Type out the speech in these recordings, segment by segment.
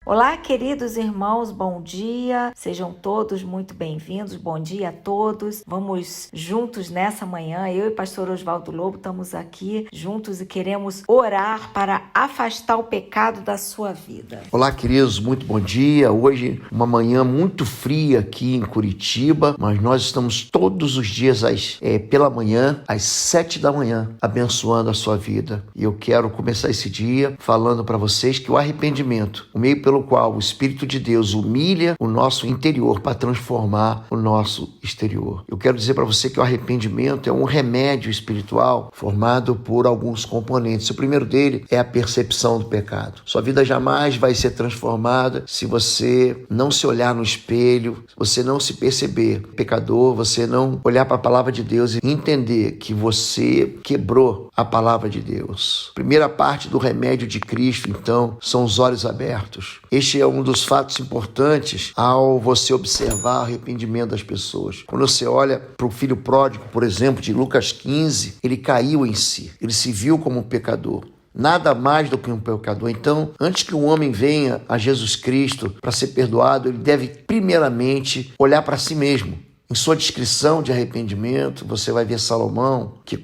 Olá, queridos irmãos, bom dia. Sejam todos muito bem-vindos. Bom dia a todos. Vamos juntos nessa manhã. Eu e o pastor Oswaldo Lobo estamos aqui juntos e queremos orar para afastar o pecado da sua vida. Olá, queridos, muito bom dia. Hoje, uma manhã muito fria aqui em Curitiba, mas nós estamos todos os dias pela manhã, às 7 da manhã, abençoando a sua vida. E eu quero começar esse dia falando para vocês que o arrependimento, o meio pelo qual o Espírito de Deus humilha o nosso interior para transformar o nosso exterior. Eu quero dizer para você que o arrependimento é um remédio espiritual formado por alguns componentes. O primeiro dele é a percepção do pecado. Sua vida jamais vai ser transformada se você não se olhar no espelho, se você não se perceber pecador, você não olhar para a palavra de Deus e entender que você quebrou a palavra de Deus. Primeira parte do remédio de Cristo, então, são os olhos abertos. Este é um dos fatos importantes ao você observar o arrependimento das pessoas. Quando você olha para o filho pródigo, por exemplo, de Lucas 15, ele caiu em si, ele se viu como um pecador. Nada mais do que um pecador. Então, antes que um homem venha a Jesus Cristo para ser perdoado, ele deve primeiramente olhar para si mesmo. Em sua descrição de arrependimento, você vai ver Salomão, que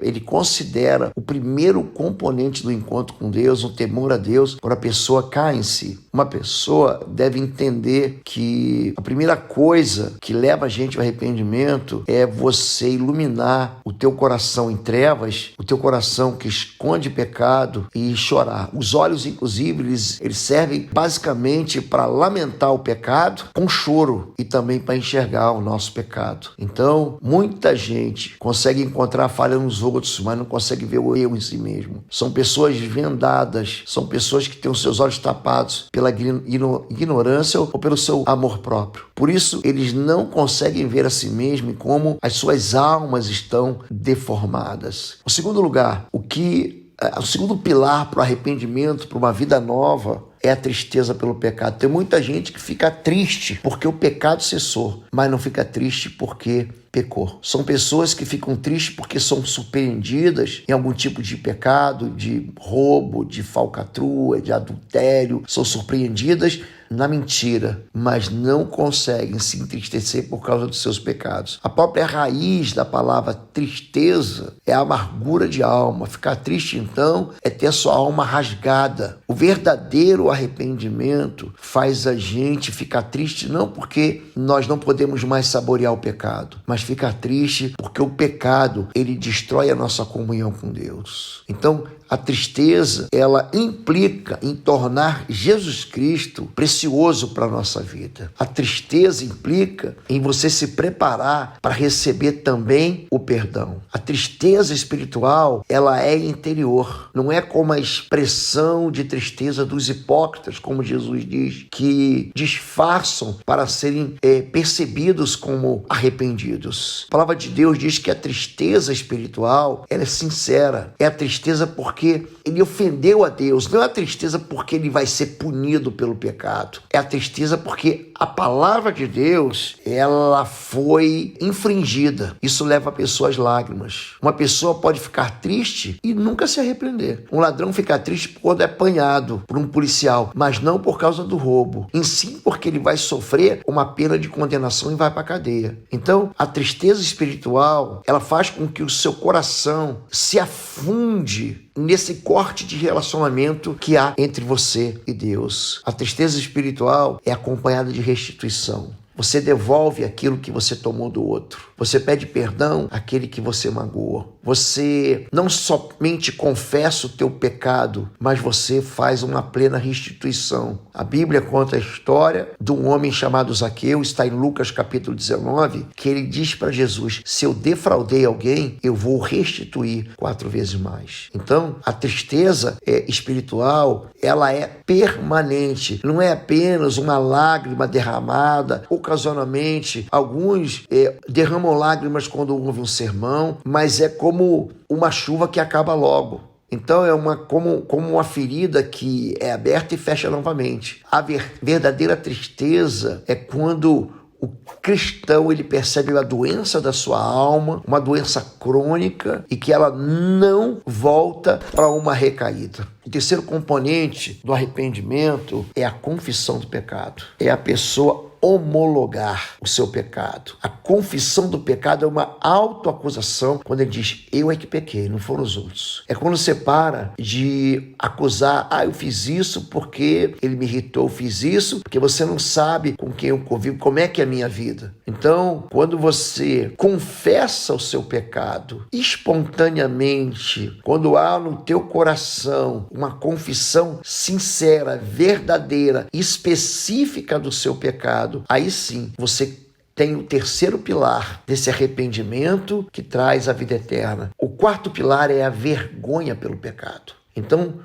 ele considera o primeiro componente do encontro com Deus, o temor a Deus, quando a pessoa cai em si. Uma pessoa deve entender que a primeira coisa que leva a gente ao arrependimento é você iluminar o teu coração em trevas, o teu coração que esconde pecado e chorar. Os olhos, inclusive, eles servem basicamente para lamentar o pecado com choro e também para enxergar o nosso pecado. Então, muita gente consegue encontrar falha nos outros, mas não consegue ver o eu em si mesmo. São pessoas vendadas, são pessoas que têm os seus olhos tapados pela ignorância ou pelo seu amor próprio. Por isso, eles não conseguem ver a si mesmo e como as suas almas estão deformadas. Em segundo lugar, o segundo pilar para o arrependimento, para uma vida nova, é a tristeza pelo pecado. Tem muita gente que fica triste porque o pecado cessou, mas não fica triste porque pecou. São pessoas que ficam tristes porque são surpreendidas em algum tipo de pecado, de roubo, de falcatrua, de adultério. São surpreendidas na mentira, mas não conseguem se entristecer por causa dos seus pecados. A própria raiz da palavra tristeza é a amargura de alma. Ficar triste, então, é ter a sua alma rasgada. O verdadeiro arrependimento faz a gente ficar triste não porque nós não podemos mais saborear o pecado, mas ficar triste porque o pecado, ele destrói a nossa comunhão com Deus. Então, a tristeza, ela implica em tornar Jesus Cristo precioso para a nossa vida. A tristeza implica em você se preparar para receber também o perdão. A tristeza espiritual, ela é interior. Não é como a expressão de tristeza dos hipócritas, como Jesus diz, que disfarçam para serem percebidos como arrependidos. A palavra de Deus diz que a tristeza espiritual, ela é sincera. É a tristeza porque ele ofendeu a Deus. Não é a tristeza porque ele vai ser punido pelo pecado. É a tristeza porque a palavra de Deus, ela foi infringida. Isso leva a pessoa às lágrimas. Uma pessoa pode ficar triste e nunca se arrepender. Um ladrão fica triste quando é apanhado por um policial, mas não por causa do roubo. Em si, porque ele vai sofrer uma pena de condenação e vai para a cadeia. Então, a tristeza espiritual, ela faz com que o seu coração se afunde nesse corte de relacionamento que há entre você e Deus. A tristeza espiritual é acompanhada de restituição. Você devolve aquilo que você tomou do outro. Você pede perdão àquele que você magoou. Você não somente confessa o teu pecado, mas você faz uma plena restituição. A Bíblia conta a história de um homem chamado Zaqueu, está em Lucas capítulo 19, que ele diz para Jesus: se eu defraudei alguém, eu vou restituir 4 vezes mais. Então, a tristeza espiritual, ela é permanente. Não é apenas uma lágrima derramada. Ocasionalmente, alguns derramam lágrimas quando ouvem um sermão, mas é como uma chuva que acaba logo. Então é como uma ferida que é aberta e fecha novamente. A verdadeira tristeza é quando o cristão, ele percebe a doença da sua alma, uma doença crônica, e que ela não volta para uma recaída. O terceiro componente do arrependimento é a confissão do pecado. É a pessoa homologar o seu pecado. A confissão do pecado é uma autoacusação quando ele diz, eu é que pequei, não foram os outros. É quando você para de acusar, eu fiz isso porque ele me irritou, eu fiz isso porque você não sabe com quem eu convivo, como é que é a minha vida. Então, quando você confessa o seu pecado espontaneamente, quando há no teu coração uma confissão sincera, verdadeira, específica do seu pecado, aí sim você tem o terceiro pilar desse arrependimento que traz a vida eterna. O quarto pilar é a vergonha pelo pecado. Então,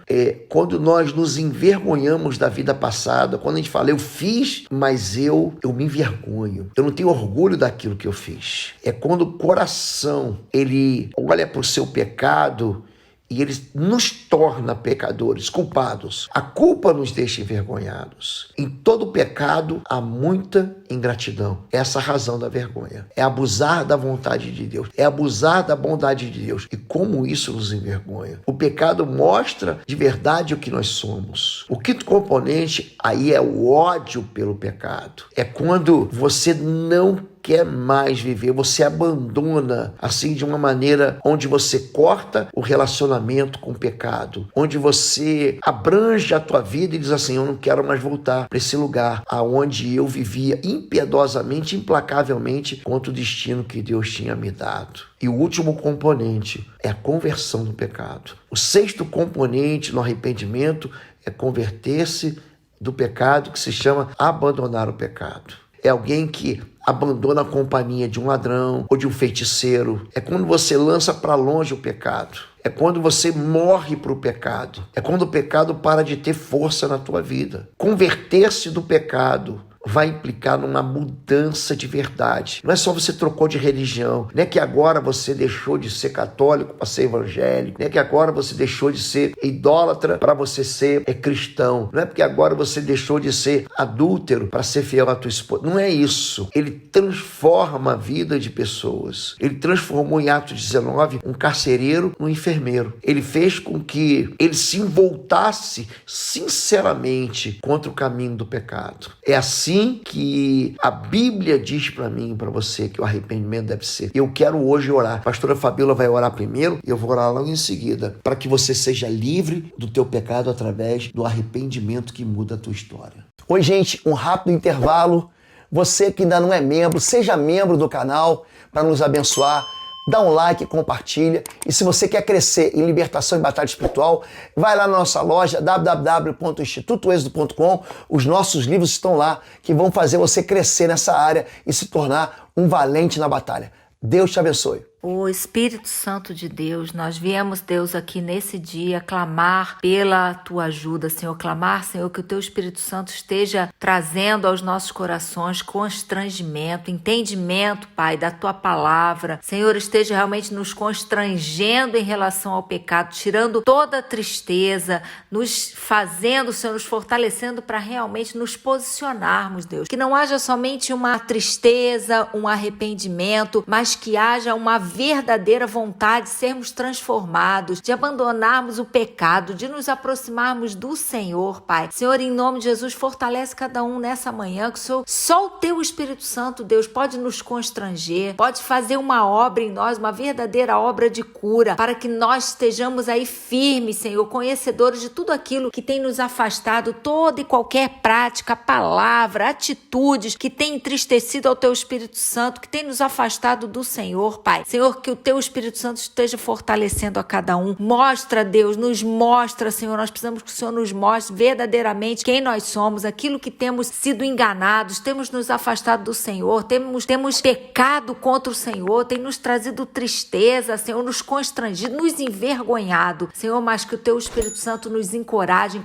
quando nós nos envergonhamos da vida passada, quando a gente fala, eu fiz, mas eu me envergonho. Eu não tenho orgulho daquilo que eu fiz. É quando o coração, ele olha para o seu pecado e ele nos torna pecadores, culpados. A culpa nos deixa envergonhados. Em todo pecado há muita ingratidão. Essa é a razão da vergonha. É abusar da vontade de Deus. É abusar da bondade de Deus. E como isso nos envergonha? O pecado mostra de verdade o que nós somos. O quinto componente aí é o ódio pelo pecado. É quando você não quer mais viver, você abandona assim de uma maneira onde você corta o relacionamento com o pecado, onde você abrange a tua vida e diz assim, eu não quero mais voltar para esse lugar aonde eu vivia impiedosamente, implacavelmente contra o destino que Deus tinha me dado. E o último componente é a conversão do pecado. O sexto componente no arrependimento é converter-se do pecado, que se chama abandonar o pecado. É alguém que abandona a companhia de um ladrão ou de um feiticeiro. É quando você lança para longe o pecado. É quando você morre para o pecado. É quando o pecado para de ter força na tua vida. Converter-se do pecado vai implicar numa mudança de verdade. Não é só você trocou de religião, não é que agora você deixou de ser católico para ser evangélico, não é que agora você deixou de ser idólatra para você ser cristão, não é porque agora você deixou de ser adúltero para ser fiel à tua esposa. Não é isso. Ele transforma a vida de pessoas. Ele transformou em Atos 19 um carcereiro num enfermeiro. Ele fez com que ele se voltasse sinceramente contra o caminho do pecado. É assim que a Bíblia diz para mim e para você que o arrependimento deve ser. Eu quero hoje orar. A pastora Fabíola vai orar primeiro e eu vou orar logo em seguida, para que você seja livre do teu pecado através do arrependimento que muda a tua história. Oi, gente, um rápido intervalo. Você que ainda não é membro, seja membro do canal para nos abençoar. Dá um like, compartilha. E se você quer crescer em libertação e batalha espiritual, vai lá na nossa loja www.institutoexodo.com. Os nossos livros estão lá que vão fazer você crescer nessa área e se tornar um valente na batalha. Deus te abençoe. O Espírito Santo de Deus, nós viemos, Deus, aqui nesse dia clamar pela tua ajuda, Senhor, clamar, Senhor, que o teu Espírito Santo esteja trazendo aos nossos corações constrangimento, entendimento, Pai, da tua palavra. Senhor, esteja realmente nos constrangendo em relação ao pecado, tirando toda a tristeza, nos fazendo, Senhor, nos fortalecendo para realmente nos posicionarmos, Deus. Que não haja somente uma tristeza, um arrependimento, mas que haja uma verdadeira vontade de sermos transformados, de abandonarmos o pecado, de nos aproximarmos do Senhor, Pai. Senhor, em nome de Jesus, fortalece cada um nessa manhã, que só o teu Espírito Santo, Deus, pode nos constranger, pode fazer uma obra em nós, uma verdadeira obra de cura, para que nós estejamos aí firmes, Senhor, conhecedores de tudo aquilo que tem nos afastado, toda e qualquer prática, palavra, atitudes que tem entristecido ao teu Espírito Santo, que tem nos afastado do Senhor, Pai. Senhor, que o teu Espírito Santo esteja fortalecendo a cada um. Mostra, Deus, nos mostra, Senhor. Nós precisamos que o Senhor nos mostre verdadeiramente quem nós somos, aquilo que temos sido enganados, temos nos afastado do Senhor, temos pecado contra o Senhor, tem nos trazido tristeza, Senhor, nos constrangido, nos envergonhado. Senhor, mas que o teu Espírito Santo nos encoraje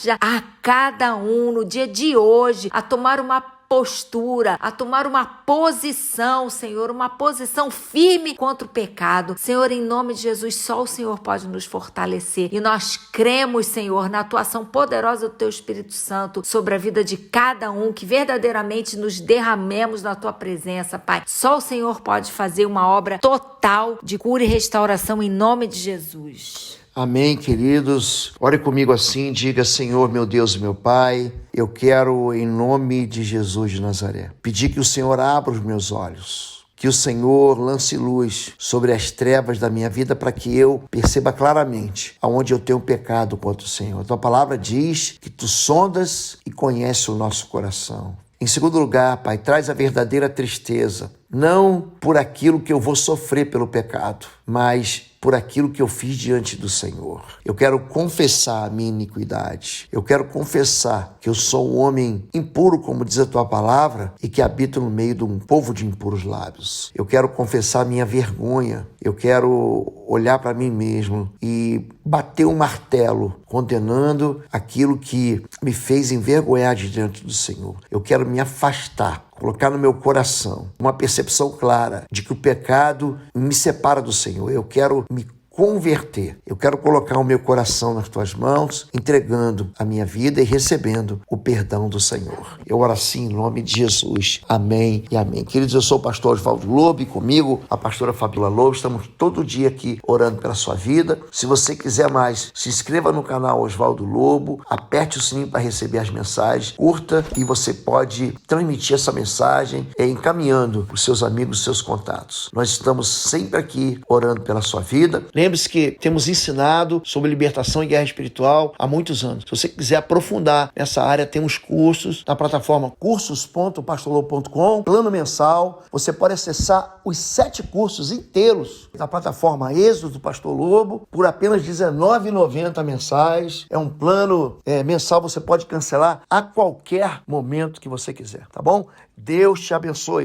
já a cada um no dia de hoje a tomar uma postura, a tomar uma posição, Senhor, uma posição firme contra o pecado. Senhor, em nome de Jesus, só o Senhor pode nos fortalecer. E nós cremos, Senhor, na atuação poderosa do Teu Espírito Santo sobre a vida de cada um, que verdadeiramente nos derramemos na Tua presença, Pai. Só o Senhor pode fazer uma obra total de cura e restauração em nome de Jesus. Amém, queridos. Ore comigo assim, diga: Senhor, meu Deus e meu Pai, eu quero, em nome de Jesus de Nazaré, pedir que o Senhor abra os meus olhos, que o Senhor lance luz sobre as trevas da minha vida para que eu perceba claramente aonde eu tenho pecado contra o Senhor. Tua palavra diz que Tu sondas e conheces o nosso coração. Em segundo lugar, Pai, traz a verdadeira tristeza, não por aquilo que eu vou sofrer pelo pecado, mas por aquilo que eu fiz diante do Senhor. Eu quero confessar a minha iniquidade. Eu quero confessar que eu sou um homem impuro, como diz a Tua palavra, e que habito no meio de um povo de impuros lábios. Eu quero confessar a minha vergonha. Eu quero olhar para mim mesmo e bater um martelo, condenando aquilo que me fez envergonhar diante do Senhor. Eu quero me afastar, colocar no meu coração uma percepção clara de que o pecado me separa do Senhor. Eu quero me converter. Eu quero colocar o meu coração nas Tuas mãos, entregando a minha vida e recebendo o perdão do Senhor. Eu oro assim em nome de Jesus. Amém e amém. Queridos, eu sou o pastor Osvaldo Lobo e comigo a pastora Fabíola Lobo. Estamos todo dia aqui orando pela sua vida. Se você quiser mais, se inscreva no canal Osvaldo Lobo, aperte o sininho para receber as mensagens, curta, e você pode transmitir essa mensagem encaminhando para os seus amigos, os seus contatos. Nós estamos sempre aqui orando pela sua vida. Lembre-se que temos ensinado sobre libertação e guerra espiritual há muitos anos. Se você quiser aprofundar nessa área, temos cursos na plataforma cursos.pastorlobo.com, plano mensal. Você pode acessar os 7 cursos inteiros na plataforma Êxodo do Pastor Lobo por apenas R$19,90 mensais. É um plano mensal, você pode cancelar a qualquer momento que você quiser, tá bom? Deus te abençoe.